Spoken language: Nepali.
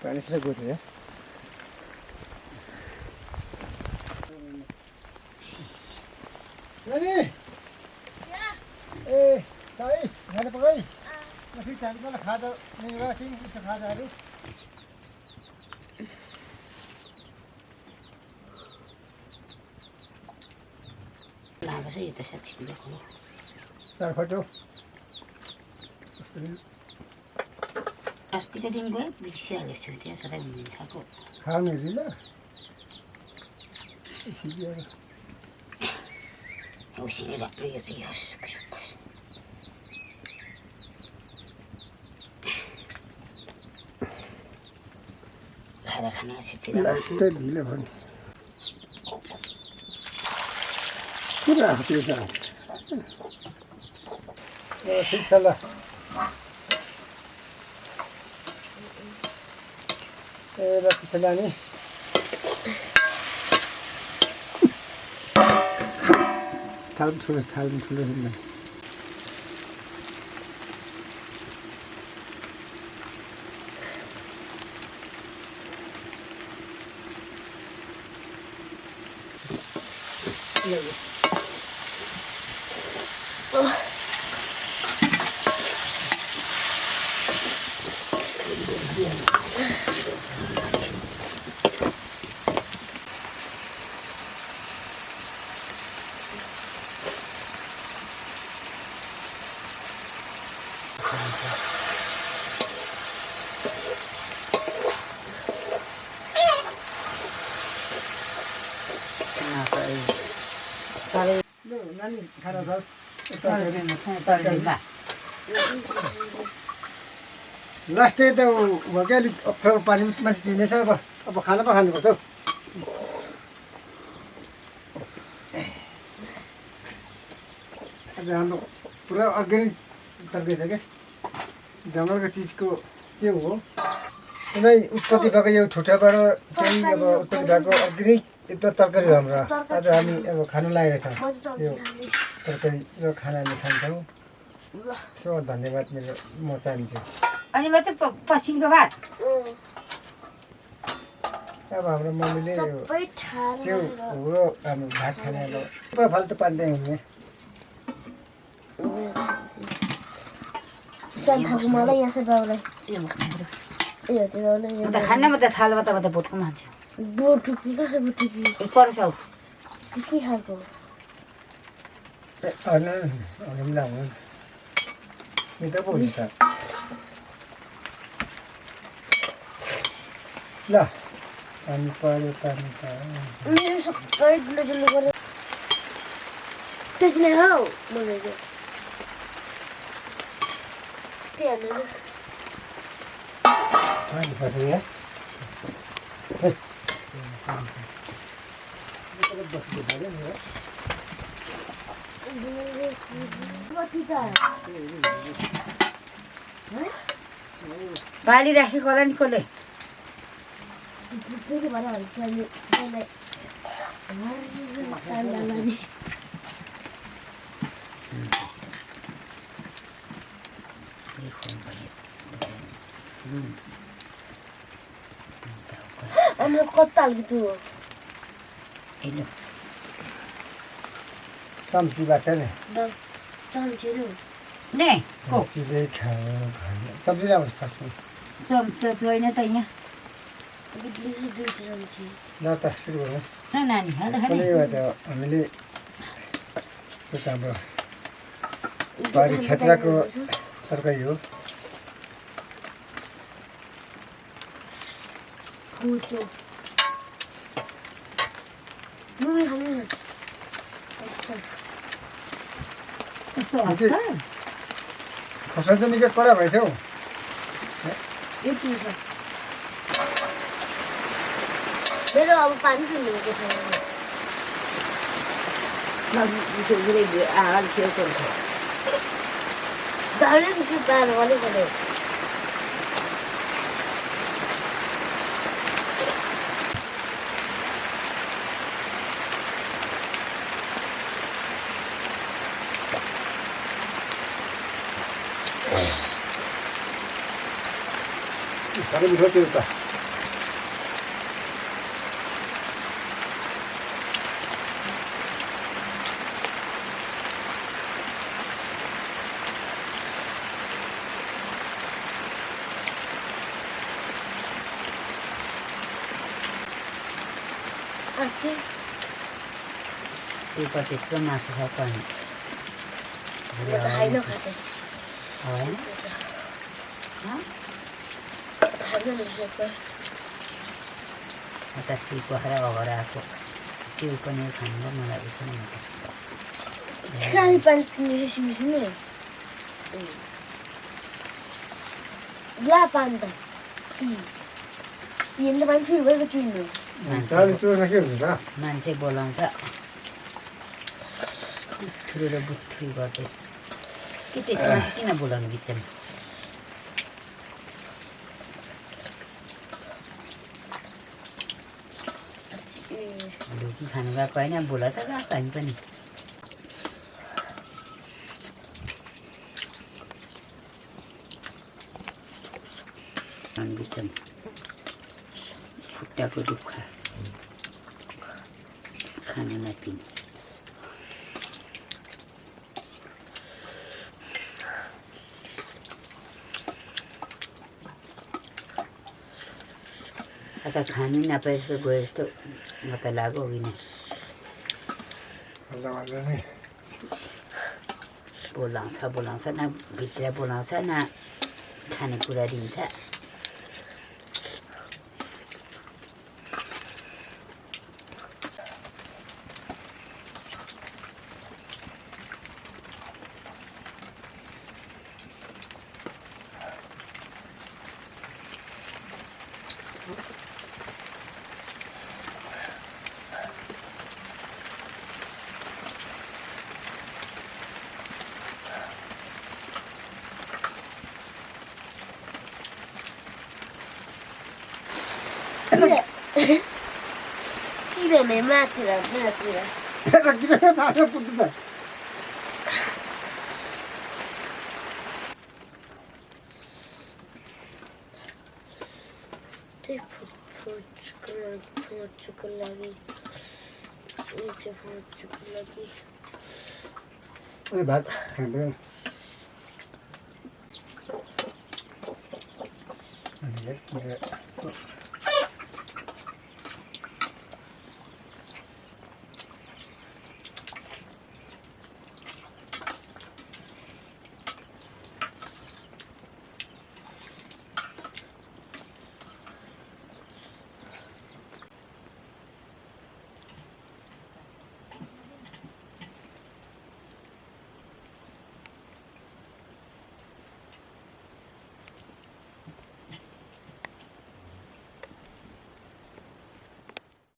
Panis is good, yeah. Ready? Yeah. Hey, guys, had a place. If you can't go to Hada, you're watching the Hada. Lava sa ito sa tsilo ko. Photo. Asti ka din ko bisa le suite sa rin sa ko. Hang is it? Sige. O sige la priya sa yos. Khana khana si tsila. Last ढिलो भयो पुरा त्यो त ठिक छ ल रक्ति छ नानी थाल ठुलो नानी खाना छ लास्टै त भयो क्या अलिक अप्ठ्यारो पानी माथि चिनेछ अब खाना पो खानुपर्छ हौ आज हाम्रो पुरा अर्ग्यानिक तर्कै छ क्या जङ्गलको चिजको चाहिँ हो कुनै उत्पत्ति भएको यो ठुटाबाट केही अब उत्पत्ति भएको अर्ग्यानिक एकदम तरकारी हो हाम्रो आज हामी अब खानु लागेको छ यो तरकारी र खाना हामी खान्छौँ सो धन्यवाद मेरो म चाहन्छु अनि म चाहिँ पसिनको भात अब हाम्रो मम्मीले यो च्याउ र हामी भात खाने अब पुरा फाल्तु पार्दै हुने मलाई यहाँ चाहिँ बाउलाई त खान्न म त थालमा त बोटको मान्छे बोटुकी कसो बोटुकी पर्छ हौ के खाएको ल पानी पर्यो पानी पर्यो मेरो सबै डुल्नु पर्यो त्यसले हौ मलाई पानी पर्छ यहाँ बाली राखेको होला नि कसले अनि कता हाल्छु हेलो चम्चीबाट नि चम्चीहरू ने चम्चीले खानु चम्ची राम्रो फस्नु चम्चा छैन त यहाँ ल त सुरु गरौँ नानी हाल कुनै भए हामीले त्यो हाम्रो बारी क्षेत्रको तरकारी हो खोर्सानी चाहिँ निकै कडा भएछ हौ मेरो अब पानी पिउनुको गाउँले त्यस्तो तार भने पऱ्यो साह्रै मिठो थियो त चाहिँ सिउको त्यत्रो मासु खाएको अनि म त खाइन खाँदै होइन खाँदैन सेपर म त सिउको खाएर अगाडि आएको त्यो पनि खानु मन लागेको छैन म त खाने पानी तिमीले सिमी ला पानी त पिएन त पानी फेरि भएको चुइनु चाली चोरमा के हुन्छ त मान्छे बोलाउँछ बुथ्रु र बुथ्री गर्दै के त्यस्तो मान्छे किन बोलाउनु बिचमा ढुकी खानु गएको होइन बोला त गएको हामी पनि बिचमा खुट्टाको दुःख खानु नपिने आता खानु नपाए जस्तो गयो जस्तो म त लाग्यो अघि नै बोलाउँछ न भित्र बोलाउँछ न खानेकुरा दिन्छ किनभने माथिर त्यही फुच्चुको लागि भात खानु अनि